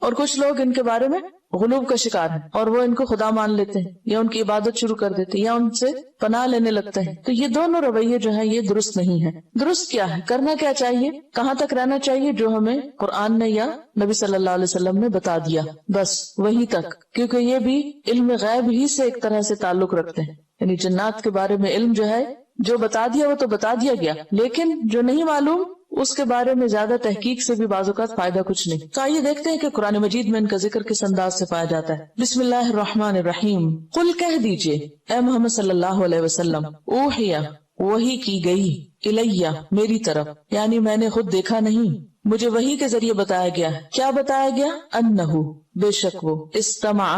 اور کچھ لوگ ان کے بارے میں غلوب کا شکار ہیں اور وہ ان کو خدا مان لیتے ہیں یا ان کی عبادت شروع کر دیتے ہیں یا ان سے پناہ لینے لگتے ہیں. تو یہ دونوں رویے جو ہیں یہ درست نہیں ہے. درست کیا ہے؟ کرنا کیا چاہیے؟ کہاں تک رہنا چاہیے جو ہمیں قرآن نے یا نبی صلی اللہ علیہ وسلم نے بتا دیا، بس وہی تک، کیونکہ یہ بھی علم غیب ہی سے ایک طرح سے تعلق رکھتے ہیں. یعنی جنات کے بارے میں علم جو ہے، جو بتا دیا وہ تو بتا دیا گیا، لیکن جو نہیں معلوم اس کے بارے میں زیادہ تحقیق سے بھی بعض اوقات فائدہ کچھ نہیں. تو آئیے دیکھتے ہیں کہ قرآن مجید میں ان کا ذکر کس انداز سے پایا جاتا ہے. بسم اللہ الرحمن الرحیم. قل کہہ دیجئے اے محمد صلی اللہ علیہ وسلم، اوحیہ وحی کی گئی، الیہ میری طرف، یعنی میں نے خود دیکھا نہیں، مجھے وحی کے ذریعے بتایا گیا. کیا بتایا گیا؟ انہو بے شک وہ، استمع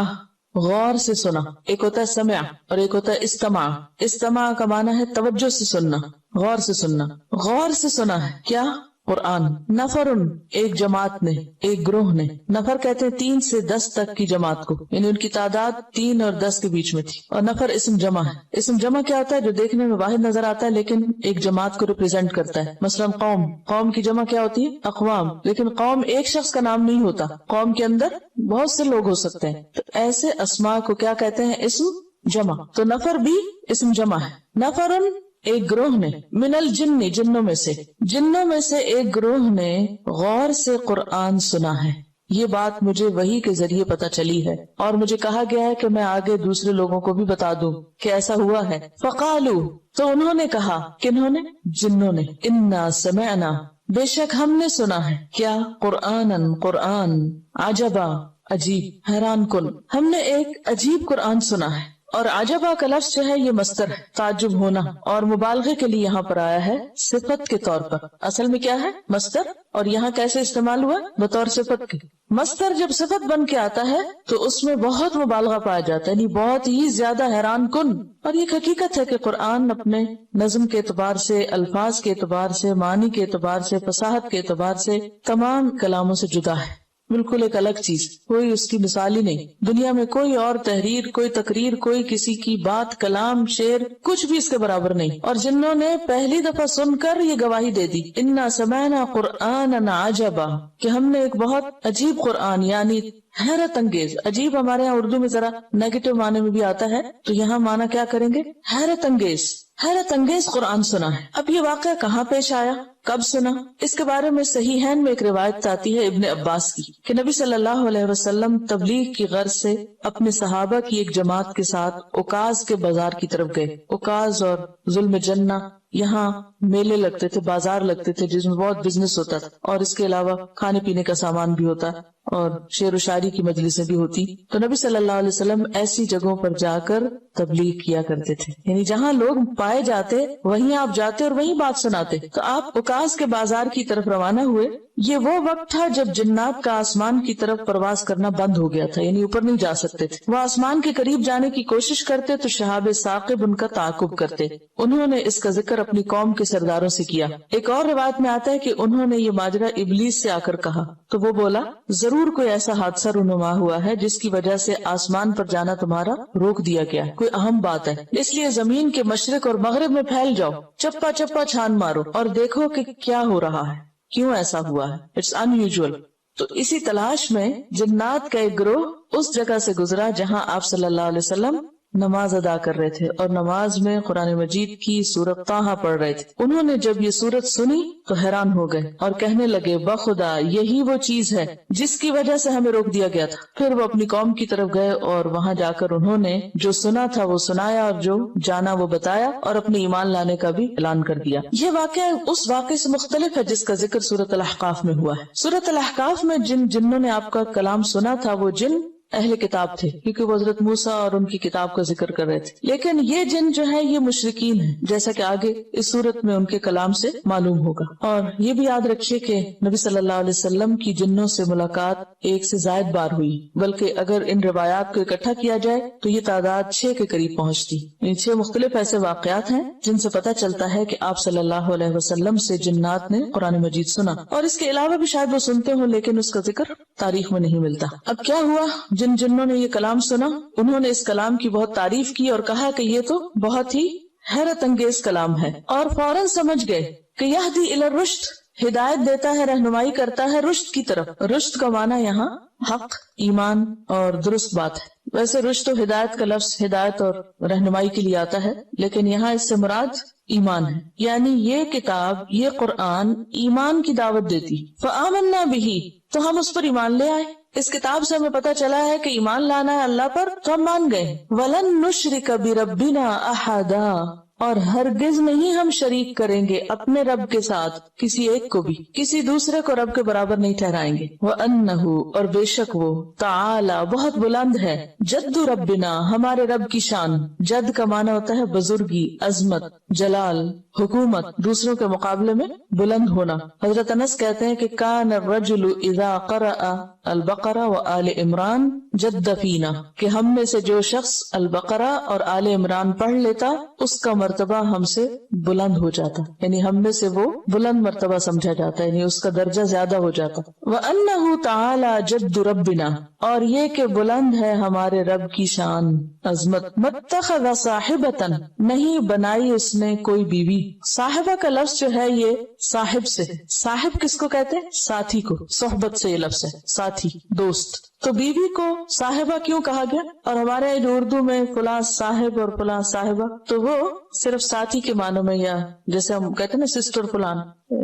غور سے سنا. ایک ہوتا ہے سمع اور ایک ہوتا ہے استماع. استماع کا معنی ہے توجہ سے سننا، غور سے سننا. غور سے سنا ہے کیا؟ قرآن. نفرن ایک جماعت نے، ایک گروہ نے. نفر کہتے ہیں 3 سے 10 تک کی جماعت کو، یعنی ان کی تعداد 3 اور 10 کے بیچ میں تھی. اور نفر اسم جمع ہے. اسم جمع کیا ہوتا ہے؟ جو دیکھنے میں واحد نظر آتا ہے لیکن ایک جماعت کو ریپرزینٹ کرتا ہے. مثلا قوم، قوم کی جمع کیا ہوتی ہے؟ اقوام. لیکن قوم ایک شخص کا نام نہیں ہوتا، قوم کے اندر بہت سے لوگ ہو سکتے ہیں. تو ایسے اسماء کو کیا کہتے ہیں؟ اسم جمع. تو نفر بھی اسم جمع ہے. نفرن ایک گروہ نے، من الجن جنوں میں سے، جنوں میں سے ایک گروہ نے غور سے قرآن سنا ہے. یہ بات مجھے وحی کے ذریعے پتہ چلی ہے اور مجھے کہا گیا ہے کہ میں آگے دوسرے لوگوں کو بھی بتا دوں کہ ایسا ہوا ہے. فقالو تو انہوں نے کہا، کنہوں نے؟ جنوں نے. انا سمعنا بے شک ہم نے سنا ہے. کیا؟ قرآنن قرآن. عجبا عجیب، حیران کن. ہم نے ایک عجیب قرآن سنا ہے. اور عجبا کا لفظ جو ہے یہ مصدر ہے، تعجب ہونا، اور مبالغے کے لیے یہاں پر آیا ہے صفت کے طور پر. اصل میں کیا ہے؟ مصدر. اور یہاں کیسے استعمال ہوا؟ بطور صفت کے. مصدر جب صفت بن کے آتا ہے تو اس میں بہت مبالغہ پایا جاتا ہے، یعنی بہت ہی زیادہ حیران کن. اور یہ حقیقت ہے کہ قرآن اپنے نظم کے اعتبار سے، الفاظ کے اعتبار سے، معنی کے اعتبار سے، فصاحت کے اعتبار سے تمام کلاموں سے جدا ہے. بالکل ایک الگ چیز، کوئی اس کی مثال ہی نہیں. دنیا میں کوئی اور تحریر، کوئی تقریر، کوئی کسی کی بات، کلام، شعر، کچھ بھی اس کے برابر نہیں. اور جنہوں نے پہلی دفعہ سن کر یہ گواہی دے دی، انا سمعنا قرآنا عجبا، کہ ہم نے ایک بہت عجیب قرآن، یعنی حیرت انگیز. عجیب ہمارے یہاں اردو میں ذرا نیگیٹو معنی میں بھی آتا ہے، تو یہاں معنی کیا کریں گے؟ حیرت انگیز. حیرت انگیز قرآن سنا ہے. اب یہ واقعہ کہاں پیش آیا، کب سنا؟ اس کے بارے میں صحیحین میں ایک روایت آتی ہے ابن عباس کی کہ نبی صلی اللہ علیہ وسلم تبلیغ کی غرض سے اپنے صحابہ کی ایک جماعت کے ساتھ اوکاز کے بازار کی طرف گئے. اوکاز اور ظلم جنہ، یہاں میلے لگتے تھے، بازار لگتے تھے جس میں بہت بزنس ہوتا تھا، اور اس کے علاوہ کھانے پینے کا سامان بھی ہوتا اور شعر و شاعری کی مجلسیں بھی ہوتی. تو نبی صلی اللہ علیہ وسلم ایسی جگہوں پر جا کر تبلیغ کیا کرتے تھے، یعنی جہاں لوگ پائے جاتے وہیں آپ جاتے اور وہیں بات سناتے. تو آپ اوکاز کے بازار کی طرف روانہ ہوئے. یہ وہ وقت تھا جب جنات کا آسمان کی طرف پرواز کرنا بند ہو گیا تھا، یعنی اوپر نہیں جا سکتے تھے. وہ آسمان کے قریب جانے کی کوشش کرتے تو شہاب ثاقب ان کا تعاقب کرتے. انہوں نے اس کا ذکر اپنی قوم کے سرداروں سے کیا. ایک اور روایت میں آتا ہے کہ انہوں نے یہ ماجرا ابلیس سے آ کر کہا تو وہ بولا، ضرور کوئی ایسا حادثہ رونما ہوا ہے جس کی وجہ سے آسمان پر جانا تمہارا روک دیا گیا ہے، کوئی اہم بات ہے، اس لیے زمین کے مشرق اور مغرب میں پھیل جاؤ، چپا چپا چھان مارو اور دیکھو کہ کیا ہو رہا ہے، کیوں ایسا ہوا ہے. It's unusual. تو اسی تلاش میں جنات کا ایک گروہ اس جگہ سے گزرا جہاں آپ صلی اللہ علیہ وسلم نماز ادا کر رہے تھے اور نماز میں قرآن مجید کی سورت طٰہٰ پڑھ رہے تھے. انہوں نے جب یہ سورت سنی تو حیران ہو گئے اور کہنے لگے، بخدا یہی وہ چیز ہے جس کی وجہ سے ہمیں روک دیا گیا تھا. پھر وہ اپنی قوم کی طرف گئے اور وہاں جا کر انہوں نے جو سنا تھا وہ سنایا اور جو جانا وہ بتایا اور اپنے ایمان لانے کا بھی اعلان کر دیا. یہ واقعہ اس واقعے سے مختلف ہے جس کا ذکر سورۃ الاحقاف میں ہوا ہے. سورۃ الاحقاف میں جن جنوں نے آپ کا کلام سنا تھا وہ جن اہل کتاب تھے، کیونکہ وہ حضرت موسیٰ اور ان کی کتاب کا ذکر کر رہے تھے. لیکن یہ جن جو ہے یہ مشرکین ہیں، جیسا کہ آگے اس صورت میں ان کے کلام سے معلوم ہوگا. اور یہ بھی یاد رکھیے کہ نبی صلی اللہ علیہ وسلم کی جنوں سے ملاقات 1 سے زائد بار ہوئی، بلکہ اگر ان روایات کو اکٹھا کیا جائے تو یہ تعداد 6 کے قریب پہنچتی. ان 6 مختلف ایسے واقعات ہیں جن سے پتہ چلتا ہے کہ آپ صلی اللہ علیہ وسلم سے جنات نے قرآن مجید سنا، اور اس کے علاوہ بھی شاید وہ سنتے ہوں لیکن اس کا ذکر تاریخ میں نہیں ملتا. اب کیا ہوا؟ جن جنوں نے یہ کلام سنا انہوں نے اس کلام کی بہت تعریف کی اور کہا کہ یہ تو بہت ہی حیرت انگیز کلام ہے، اور فوراً سمجھ گئے کہ یہدی الی الرشد، ہدایت دیتا ہے، رہنمائی کرتا ہے رشد کی طرف. رشد کا معنی یہاں حق، ایمان اور درست بات ہے. ویسے رشد و ہدایت کا لفظ ہدایت اور رہنمائی کے لیے آتا ہے، لیکن یہاں اس سے مراد ایمان ہے. یعنی یہ کتاب، یہ قرآن ایمان کی دعوت دیتی. فآمنا بہ، تو ہم اس پر ایمان لے آئے. اس کتاب سے ہمیں پتہ چلا ہے کہ ایمان لانا ہے اللہ پر، تو ہم مان گئے. وَلَن نُشْرِكَ بِرَبِّنَا أَحَدًا، اور ہرگز نہیں ہم شریک کریں گے اپنے رب کے ساتھ کسی ایک کو بھی، کسی دوسرے کو رب کے برابر نہیں ٹھہرائیں گے. وَأَنَّهُ، اور بے شک وہ، تعالی بہت بلند ہے، جد ربنا، ہمارے رب کی شان. جد کا معنی ہوتا ہے بزرگی، عظمت، جلال، حکومت، دوسروں کے مقابلے میں بلند ہونا. حضرت انس کہتے ہیں کہ کان الرجل اذا قرأ البقرہ وآل عمران جد فینا، کہ ہم میں سے جو شخص البقرہ اور آل عمران پڑھ لیتا اس کا مرتبہ ہم سے بلند ہو جاتا، یعنی ہم میں سے وہ بلند مرتبہ سمجھا جاتا ہے، یعنی اس کا درجہ زیادہ ہو جاتا. وَأَنَّهُ تَعَالَى جَدُّ رَبِّنَا، اور یہ کہ بلند ہے ہمارے رب کی شان، عظمت. مَتَّخَذَ صَاحِبَةً، نہیں بنائی اس نے کوئی بیوی. صاحبہ کا لفظ جو ہے یہ صاحب سے، صاحب کس کو کہتے ہیں؟ ساتھی کو. صحبت سے یہ لفظ ہے، ساتھی، دوست. تو بیوی کو صاحبہ کیوں کہا گیا؟ اور ہمارے اردو میں فلاں صاحب اور فلاں صاحبہ، تو وہ صرف ساتھی کے معنوں میں، یا جیسے ہم کہتے ہیں نا سسٹر فلان،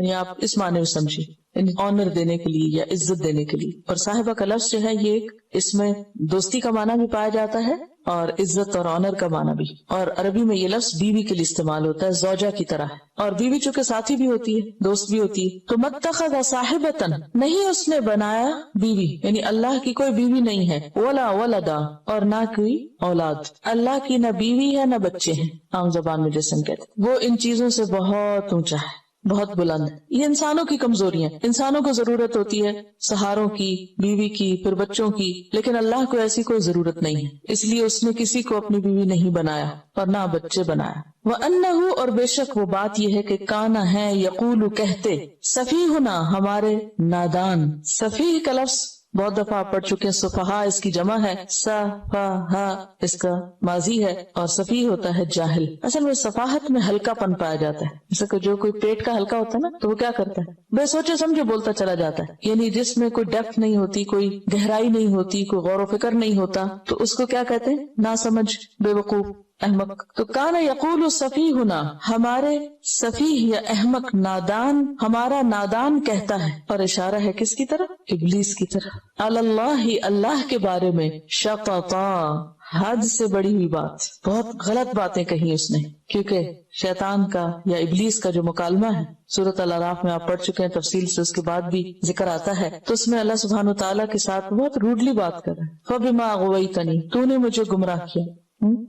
یا آپ اس معنی میں سمجھیے، یعنی آنر دینے کے لیے یا عزت دینے کے لیے. اور صاحبہ کا لفظ جو ہے یہ اس میں دوستی کا معنی بھی پایا جاتا ہے اور عزت اور آنر کا معنی بھی. اور عربی میں یہ لفظ بیوی کے لیے استعمال ہوتا ہے، زوجہ کی طرح ہے. اور بیوی چونکہ ساتھی بھی ہوتی ہے، دوست بھی ہوتی ہے. تو متخذ صاحبۃ، نہیں اس نے بنایا بیوی، یعنی اللہ کی کوئی بیوی نہیں ہے. ولا ولدا، اور نہ کوئی اولاد. اللہ کی نہ بیوی ہے نہ بچے ہیں، عام زبان میں جیسے ہم کہتے ہیں. وہ ان چیزوں سے بہت اونچا ہے، بہت بلند ہے. یہ انسانوں کی کمزوریاں، انسانوں کو ضرورت ہوتی ہے سہاروں کی، بیوی کی، پھر بچوں کی، لیکن اللہ کو ایسی کوئی ضرورت نہیں ہے. اس لیے اس نے کسی کو اپنی بیوی نہیں بنایا اور نہ بچے بنایا. وَأَنَّهُ، اور بے شک وہ بات یہ ہے کہ کانا ہے، یقول کہتے، سفیہنا، ہمارے نادان. سفیہ کا لفظ بہت دفعہ آپ پڑھ چکے ہیں، سفہا اس کی جمع ہے، سفہا اس کا ماضی ہے، اور سفیہ ہوتا ہے جاہل. اصل میں صفاحت میں ہلکا پن پایا جاتا ہے. جیسے کہ جو کوئی پیٹ کا ہلکا ہوتا ہے نا، تو وہ کیا کرتا ہے؟ بے سوچے سمجھے بولتا چلا جاتا ہے، یعنی جس میں کوئی ڈیپتھ نہیں ہوتی، کوئی گہرائی نہیں ہوتی، کوئی غور و فکر نہیں ہوتا، تو اس کو کیا کہتے ہیں؟ ناسمجھ، بے وقوف، احمق. تو کانا یقول سفیہنا، ہمارے سفیہ یا احمق، نادان، ہمارا نادان کہتا ہے. اور اشارہ ہے کس کی طرف؟ ابلیس کی طرف. اللہ، اللہ کے بارے میں، شططا، حد سے بڑی ہوئی بات، بہت غلط باتیں کہی اس نے. کیونکہ شیطان کا یا ابلیس کا جو مکالمہ ہے سورۃ الاعراف میں آپ پڑھ چکے ہیں تفصیل سے، اس کے بعد بھی ذکر آتا ہے، تو اس میں اللہ سبحانہ وتعالیٰ کے ساتھ بہت روڈلی بات کر رہا ہے. فَبِمَا أَغْوَيْتَنِي، تو نے مجھے گمراہ کیا.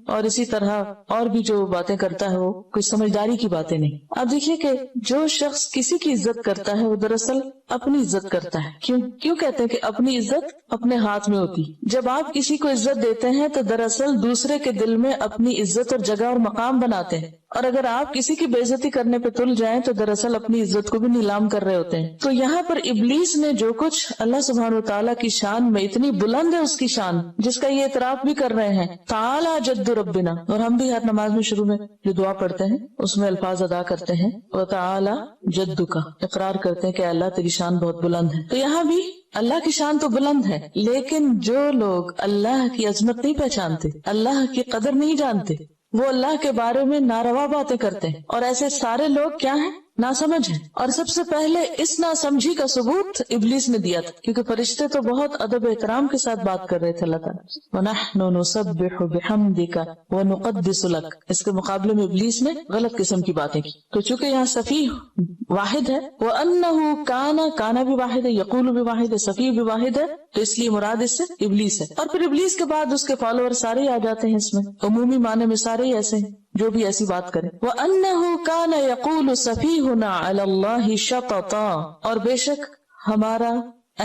اور اسی طرح اور بھی جو باتیں کرتا ہے وہ کوئی سمجھداری کی باتیں نہیں. اب دیکھیے کہ جو شخص کسی کی عزت کرتا ہے وہ دراصل اپنی عزت کرتا ہے. کیوں کہتے ہیں کہ اپنی عزت اپنے ہاتھ میں ہوتی؟ جب آپ کسی کو عزت دیتے ہیں تو دراصل دوسرے کے دل میں اپنی عزت اور جگہ اور مقام بناتے ہیں. اور اگر آپ کسی کی بے عزتی کرنے پہ تل جائیں تو دراصل اپنی عزت کو بھی نیلام کر رہے ہوتے ہیں. تو یہاں پر ابلیس نے جو کچھ اللہ سبحانہ و تعالیٰ کی شان میں، اتنی بلند ہے اس کی شان جس کا یہ اعتراف بھی کر رہے ہیں، تعالی جد ربنا. اور ہم بھی ہر نماز میں شروع میں جو دعا پڑھتے ہیں اس میں الفاظ ادا کرتے ہیں، وتعالی جد کا، اقرار کرتے ہیں کہ اللہ تیری شان بہت بلند ہے. تو یہاں بھی اللہ کی شان تو بلند ہے، لیکن جو لوگ اللہ کی عظمت نہیں پہچانتے، اللہ کی قدر نہیں جانتے، وہ اللہ کے بارے میں ناروا باتیں کرتے ہیں. اور ایسے سارے لوگ کیا ہیں؟ ناسمجھ ہیں. اور سب سے پہلے اس ناسمجھی کا ثبوت ابلیس نے دیا تھا، کیونکہ فرشتے تو بہت ادب احترام کے ساتھ بات کر رہے تھے اللہ تعالیٰ. وَنَحْنُ نُسَبِّحُ بِحَمْدِكَ وَنُقَدِّسُ لَكَ، اس کے مقابلے میں ابلیس نے غلط قسم کی باتیں کی. تو چونکہ یہاں سفیہ واحد ہے، وَأَنَّهُ كَانَ بھی واحد ہے، یقول بھی واحد ہے، سفیہ بھی واحد ہے، تو اس لیے مراد اس سے ابلیس ہے. اور پھر ابلیس کے بعد اس کے فالوور سارے آ جاتے ہیں اس میں، عمومی معنی میں سارے ہی ایسے ہیں جو بھی ایسی بات کرے. وَأَنَّهُ كَانَ يَقُولُ سَفِيهُنَا عَلَى اللَّهِ شَطَطًا، اور بے شک ہمارا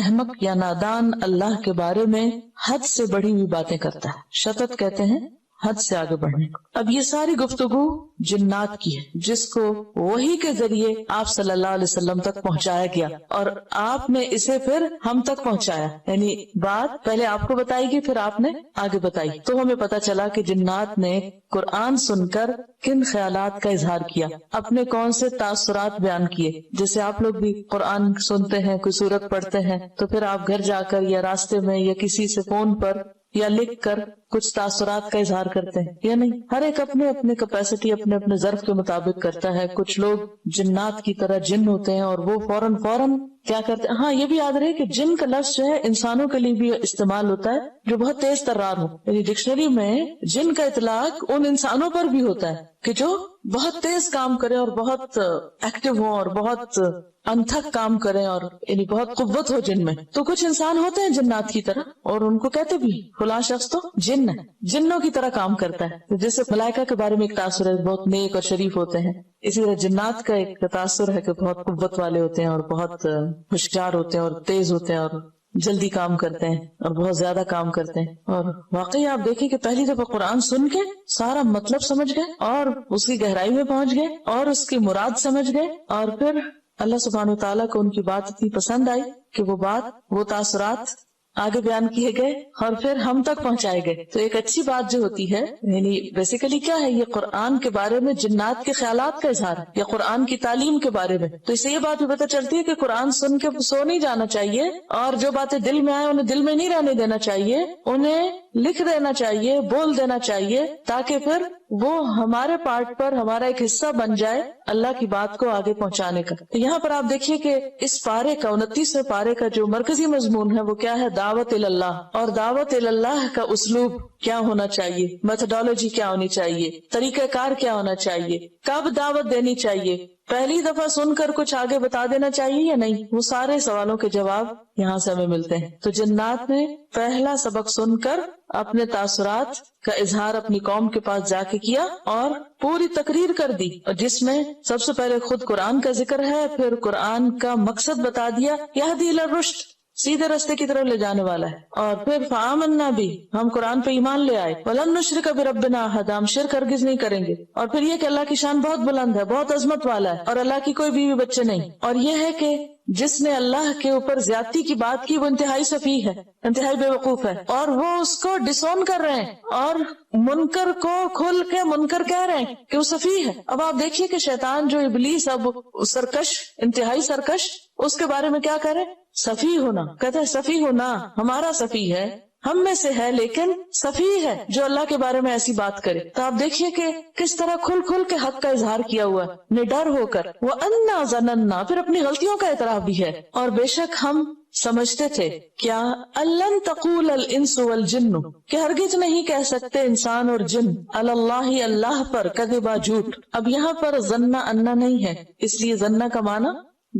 احمق یا نادان اللہ کے بارے میں حد سے بڑی ہوئی باتیں کرتا ہے. شطط کہتے ہیں حد سے آگے بڑھنے کو. اب یہ ساری گفتگو جنات کی ہے جس کو وحی کے ذریعے آپ صلی اللہ علیہ وسلم تک پہنچایا گیا اور آپ نے اسے پھر ہم تک پہنچایا. یعنی بات پہلے آپ کو بتائی گئی پھر آپ نے آگے بتائی. تو ہمیں پتا چلا کہ جنات نے قرآن سن کر کن خیالات کا اظہار کیا، اپنے کون سے تاثرات بیان کیے. جیسے آپ لوگ بھی قرآن سنتے ہیں، کوئی سورت پڑھتے ہیں تو پھر آپ گھر جا کر یا راستے میں یا کسی سے فون پر یا لکھ کر کچھ تاثرات کا اظہار کرتے ہیں یا نہیں. ہر ایک اپنے اپنے کیپیسٹی اپنے اپنے ظرف کے مطابق کرتا ہے. کچھ لوگ جنات کی طرح جن ہوتے ہیں اور وہ فوراً کیا کرتے ہیں. ہاں یہ بھی یاد رہے کہ جن کا لفظ جو ہے انسانوں کے لیے بھی استعمال ہوتا ہے جو بہت تیز ترار ہو. یعنی ڈکشنری میں جن کا اطلاق ان انسانوں پر بھی ہوتا ہے کہ جو بہت تیز کام کریں اور بہت ایکٹیو ہوں اور بہت انتھک کام کریں اور یعنی بہت قوت ہو جن میں. تو کچھ انسان ہوتے ہیں جنات کی طرح اور ان کو کہتے بھی فلاں شخص تو جن ہے، جنوں کی طرح کام کرتا ہے. جیسے ملائکہ کے بارے میں ایک تاثر ہے بہت نیک اور شریف ہوتے ہیں، اسی طرح جنات کا ایک تاثر ہے کہ بہت قوت والے ہوتے ہیں اور بہت ہوشیار ہوتے ہیں اور تیز ہوتے ہیں اور جلدی کام کرتے ہیں اور بہت زیادہ کام کرتے ہیں. اور واقعی آپ دیکھیں کہ پہلی دفعہ قرآن سن کے سارا مطلب سمجھ گئے اور اس کی گہرائی میں پہنچ گئے اور اس کی مراد سمجھ گئے اور پھر اللہ سبحانہ و تعالیٰ کو ان کی بات اتنی پسند آئی کہ وہ تاثرات آگے بیان کیے گئے اور پھر ہم تک پہنچائے گئے. تو ایک اچھی بات جو ہوتی ہے یعنی بیسیکلی کیا ہے، یہ قرآن کے بارے میں جنات کے خیالات کا اظہار ہے یا قرآن کی تعلیم کے بارے میں. تو اس سے یہ بات بھی پتہ چلتی ہے کہ قرآن سن کے سو نہیں جانا چاہیے اور جو باتیں دل میں آئے انہیں دل میں نہیں رہنے دینا چاہیے، انہیں لکھ دینا چاہیے، بول دینا چاہیے تاکہ پھر وہ ہمارے پارٹ پر ہمارا ایک حصہ بن جائے اللہ کی بات کو آگے پہنچانے کا. یہاں پر آپ دیکھیے کہ اس پارے کا 29ویں پارے کا جو مرکزی مضمون ہے وہ کیا ہے، دعوت اللہ. اور دعوت اللہ کا اسلوب کیا ہونا چاہیے، میتھڈالوجی کیا ہونی چاہیے، طریقہ کار کیا ہونا چاہیے، کب دعوت دینی چاہیے، پہلی دفعہ سن کر کچھ آگے بتا دینا چاہیے یا نہیں. وہ سارے سوالوں کے جواب یہاں سے ہمیں ملتے ہیں. تو جنات نے پہلا سبق سن کر اپنے تاثرات کا اظہار اپنی قوم کے پاس جا کے کیا اور پوری تقریر کر دی، اور جس میں سب سے پہلے خود قرآن کا ذکر ہے، پھر قرآن کا مقصد بتا دیا، یہدی الی الرشد، سیدھے راستے کی طرف لے جانے والا ہے. اور پھر فآمنا بھی، ہم قرآن پہ ایمان لے آئے، ولن نشرک بربنا احدا، ہم شرک ہرگز نہیں کریں گے. اور پھر یہ کہ اللہ کی شان بہت بلند ہے، بہت عظمت والا ہے اور اللہ کی کوئی بیوی بچے نہیں. اور یہ ہے کہ جس نے اللہ کے اوپر زیادتی کی بات کی وہ انتہائی سفیہ ہے، انتہائی بے وقوف ہے، اور وہ اس کو ڈسون کر رہے ہیں اور منکر کو کھل کے منکر کہہ رہے ہیں کہ وہ سفیہ ہے. اب آپ دیکھیے کہ شیطان جو ابلیس اب سرکش، انتہائی سرکش، اس کے بارے میں کیا کرے، سفیہ ہونا. کہتے ہیں سفیہ ہونا، ہمارا سفیہ ہے، ہم میں سے ہے لیکن سفیہ ہے جو اللہ کے بارے میں ایسی بات کرے. تو آپ دیکھیے کہ کس طرح کھل کھل کے حق کا اظہار کیا ہوا ہے، نڈر ہو کر. وَأَنَّا ظَنَنَّا، پھر اپنی غلطیوں کا اعتراف بھی ہے. اور بے شک ہم سمجھتے تھے کیا أَلَّن تَقُولَ الْإِنسُ وَالْجِنُّ، کہ ہرگز نہیں کہہ سکتے انسان اور جن، علی اللہ، اللہ پر، کذبا، جھوٹ. اب یہاں پر ظنّا انا نہیں ہے، اس لیے ظنّا کا معنی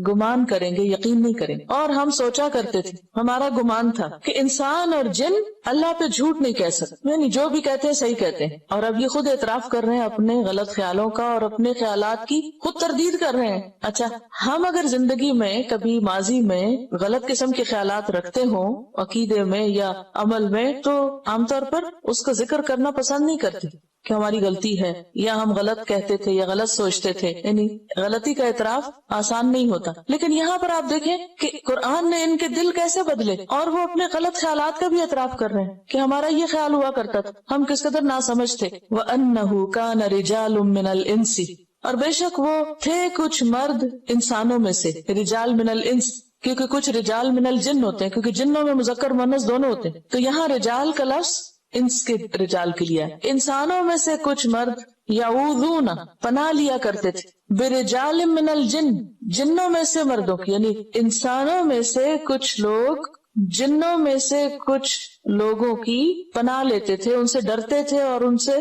گمان کریں گے، یقین نہیں کریں گے. اور ہم سوچا کرتے تھے، ہمارا گمان تھا کہ انسان اور جن اللہ پہ جھوٹ نہیں کہہ سکتے، یعنی جو بھی کہتے ہیں صحیح کہتے ہیں. اور اب یہ خود اعتراف کر رہے ہیں اپنے غلط خیالوں کا اور اپنے خیالات کی خود تردید کر رہے ہیں. اچھا، ہم اگر زندگی میں کبھی ماضی میں غلط قسم کے خیالات رکھتے ہوں عقیدے میں یا عمل میں تو عام طور پر اس کا ذکر کرنا پسند نہیں کرتے کہ ہماری غلطی ہے یا ہم غلط کہتے تھے یا غلط سوچتے تھے. یعنی غلطی کا اعتراف آسان نہیں ہوتا. لیکن یہاں پر آپ دیکھیں کہ قرآن نے ان کے دل کیسے بدلے اور وہ اپنے غلط خیالات کا بھی اعتراف کر رہے ہیں کہ ہمارا یہ خیال ہوا کرتا تھا، ہم کس قدر ناسمجھ تھے. وَأَنَّهُ كَانَ رِجَالٌ مِّنَ الْإِنسِ، اور بے شک وہ تھے کچھ مرد انسانوں میں سے، رجال من الانس، کیونکہ کچھ رجال من الجن ہوتے ہیں، کیونکہ جنوں میں مذکر مؤنث دونوں ہوتے ہیں. تو یہاں رجال کا لفظ انس کے رجال کے لیے ہے. انسانوں میں سے کچھ مرد یعوذون، پناہ لیا کرتے تھے، برجال من الجن، جنوں میں سے مردوں کی، یعنی انسانوں میں سے کچھ لوگ جنوں میں سے کچھ لوگوں کی پناہ لیتے تھے، ان سے ڈرتے تھے اور ان سے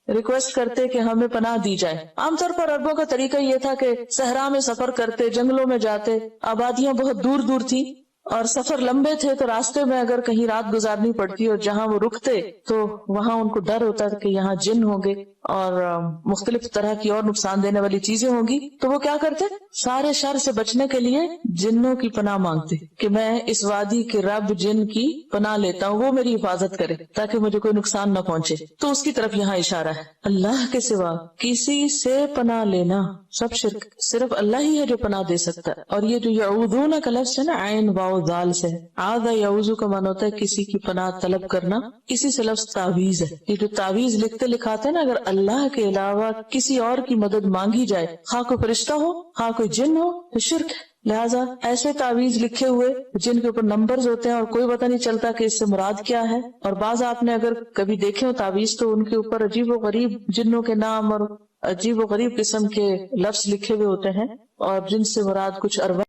ریکویسٹ کرتے کہ ہمیں پناہ دی جائے. عام طور پر عربوں کا طریقہ یہ تھا کہ صحرا میں سفر کرتے، جنگلوں میں جاتے، آبادیاں بہت دور دور تھی اور سفر لمبے تھے تو راستے میں اگر کہیں رات گزارنی پڑتی اور جہاں وہ رکتے تو وہاں ان کو ڈر ہوتا کہ یہاں جن ہوں گے اور مختلف طرح کی اور نقصان دینے والی چیزیں ہوں گی، تو وہ کیا کرتے؟ سارے شر سے بچنے کے لیے جنوں کی پناہ مانگتے کہ میں اس وادی کے رب جن کی پناہ لیتا ہوں، وہ میری حفاظت کرے تاکہ مجھے کوئی نقصان نہ پہنچے۔ تو اس کی طرف یہاں اشارہ ہے۔ اللہ کے سوا کسی سے پناہ لینا سب شرک، صرف اللہ ہی ہے جو پناہ دے سکتا ہے۔ اور یہ جو یعوذون کا لفظ ہے نا، عین واو دال سے، عاذ یعوذ کا معنی ہوتا ہے کسی کی پناہ طلب کرنا، اسی سے لفظ تعویذ ہے۔ یہ جو تعویذ لکھتے لکھاتے ہیں نا، اگر اللہ کے علاوہ کسی اور کی مدد مانگی جائے، خواہ کوئی فرشتہ ہو خواہ کوئی جن ہو، تو شرک ہے۔ لہٰذا ایسے تعویذ لکھے ہوئے جن کے اوپر نمبرز ہوتے ہیں اور کوئی پتہ نہیں چلتا کہ اس سے مراد کیا ہے، اور بعض آپ نے اگر کبھی دیکھے ہو تعویذ تو ان کے اوپر عجیب و غریب جنوں کے نام اور عجیب و غریب قسم کے لفظ لکھے ہوئے ہوتے ہیں، اور جن سے مراد کچھ ارباب